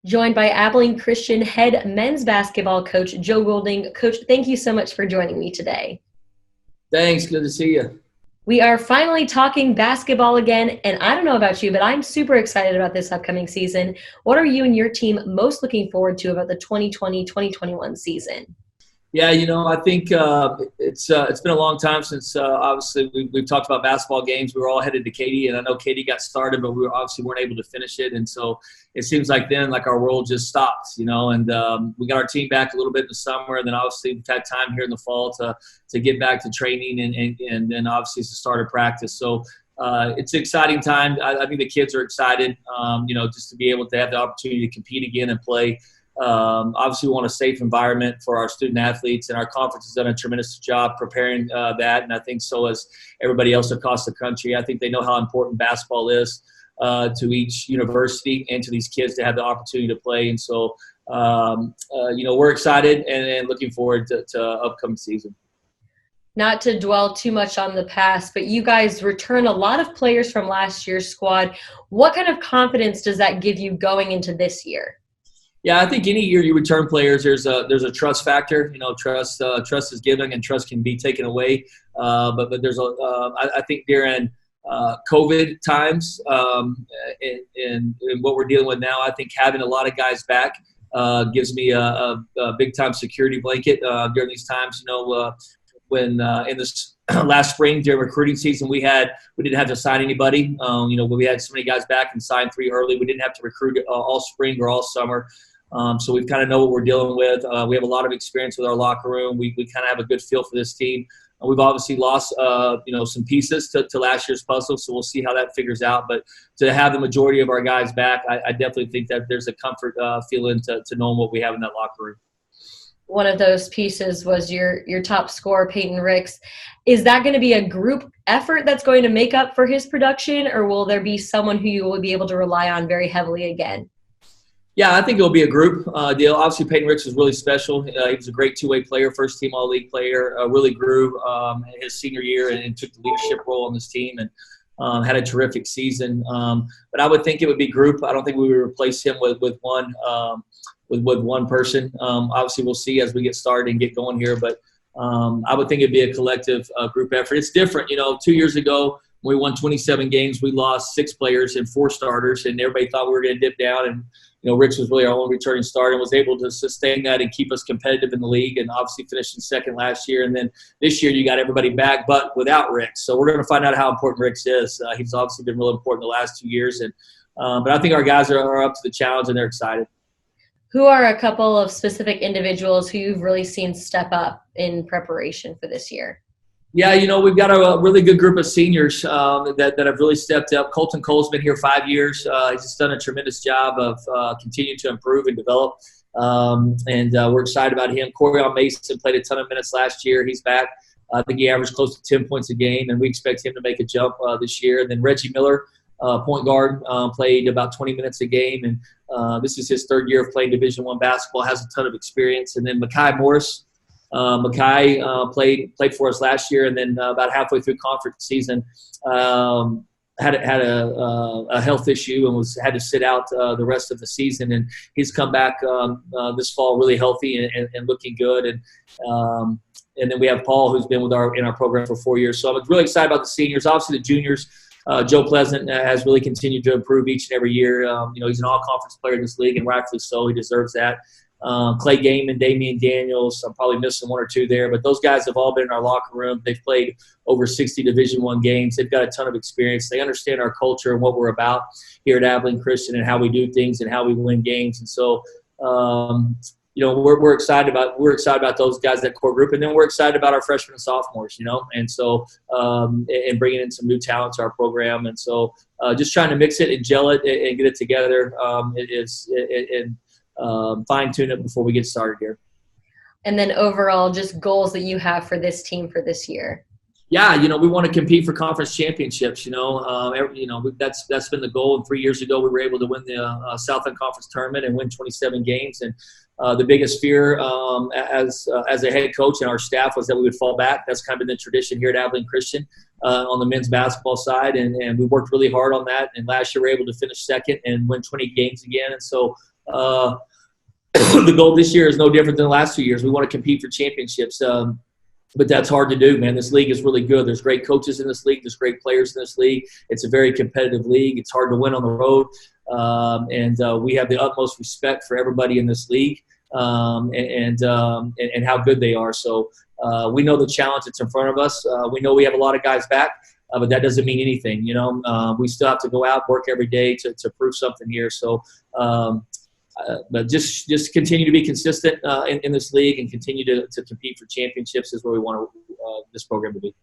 Joined by Abilene Christian head men's basketball coach Joe Goulding. Coach, thank you so much for joining me today. Thanks. Good to see you. We are finally talking basketball again, and I don't know about you, but I'm super excited about this upcoming season. What are you and your team most looking forward to about the 2020-2021 season? Yeah, I think it's been a long time since obviously we've talked about basketball games. We were all headed to Katy, and I know Katy got started, but we weren't able to finish it. And so it seems like then our world just stopped, and we got our team back a little bit in the summer, and then obviously we've had time here in the fall to get back to training and then obviously it's the start of practice. So it's an exciting time. I think the kids are excited, just to be able to have the opportunity to compete again and play. Obviously, we want a safe environment for our student athletes, and our conference has done a tremendous job preparing that, and I think so has everybody else across the country. I think they know how important basketball is to each university and to these kids to have the opportunity to play, and so we're excited and looking forward to upcoming season. Not to dwell too much on the past, but you guys return a lot of players from last year's squad. What kind of confidence does that give you going into this year? Yeah, I think any year you return players, there's a trust factor. Trust is given and trust can be taken away. But there's I think during COVID times and what we're dealing with now, I think having a lot of guys back gives me a big time security blanket during these times. When in this last spring during recruiting season, we didn't have to sign anybody. We had so many guys back and signed 3 early. We didn't have to recruit all spring or all summer. So we kind of know what we're dealing with. We have a lot of experience with our locker room. We kind of have a good feel for this team. We've obviously lost, some pieces to last year's puzzle, so we'll see how that figures out. But to have the majority of our guys back, I definitely think that there's a comfort feeling to knowing what we have in that locker room. One of those pieces was your top scorer, Peyton. Is that going to be a group effort that's going to make up for his production, or will there be someone who you will be able to rely on very heavily again? Yeah, I think it'll be a group deal. Obviously, Peyton Ricks is really special. He was a great two-way player, first-team All-League player, really grew his senior year and took the leadership role on this team and had a terrific season. But I would think it would be group. I don't think we would replace him with one person. Obviously, we'll see as we get started and get going here. But I would think it'd be a collective group effort. It's different. 2 years ago, when we won 27 games, we lost 6 players and 4 starters, and everybody thought we were going to dip down. And Rich was really our only returning starter and was able to sustain that and keep us competitive in the league, and obviously finished in second last year. And then this year you got everybody back but without Ricks. So we're going to find out how important Ricks is. He's obviously been real important the last 2 years. But I think our guys are up to the challenge and they're excited. Who are a couple of specific individuals who you've really seen step up in preparation for this year? Yeah, we've got a really good group of seniors that have really stepped up. Colton Cole's been here 5 years. He's just done a tremendous job of continuing to improve and develop, and we're excited about him. Corian Mason played a ton of minutes last year. He's back. I think he averaged close to 10 points a game, and we expect him to make a jump this year. And then Reggie Miller, point guard, played about 20 minutes a game, and this is his 3rd year of playing Division I basketball, has a ton of experience. And then Madi Morris. Madi played for us last year, and then about halfway through conference season had a health issue and had to sit out the rest of the season. And he's come back this fall really healthy and looking good. And then we have Paul, who's been in our program for 4 years. So I'm really excited about the seniors. Obviously, the juniors. Joe Pleasant has really continued to improve each and every year. He's an all-conference player in this league, and rightfully so. He deserves that. Clay Gaiman, Damian Daniels, I'm probably missing 1 or 2 there, but those guys have all been in our locker room. They've played over 60 Division I games. They've got a ton of experience. They understand our culture and what we're about here at Abilene Christian and how we do things and how we win games. And so, we're excited about those guys, that core group, and then we're excited about our freshmen and sophomores, and so and bringing in some new talent to our program. And so, just trying to mix it and gel it and get it together fine-tune it before we get started here. And then overall, just goals that you have for this team for this year. Yeah, we want to compete for conference championships. That's been the goal. And 3 years ago, we were able to win the Southland Conference tournament and win 27 games. And the biggest fear as a head coach and our staff was that we would fall back. That's kind of been the tradition here at Abilene Christian on the men's basketball side, and we worked really hard on that. And last year, we were able to finish second and win 20 games again. And so The goal this year is no different than the last 2 years. We want to compete for championships. But that's hard to do, man. This league is really good. There's great coaches in this league. There's great players in this league. It's a very competitive league. It's hard to win on the road. And we have the utmost respect for everybody in this league and how good they are. So we know the challenge that's in front of us. We know we have a lot of guys back, but that doesn't mean anything. We still have to go out, work every day to prove something here. So but just continue to be consistent in this league and continue to compete for championships is where we want this program to be.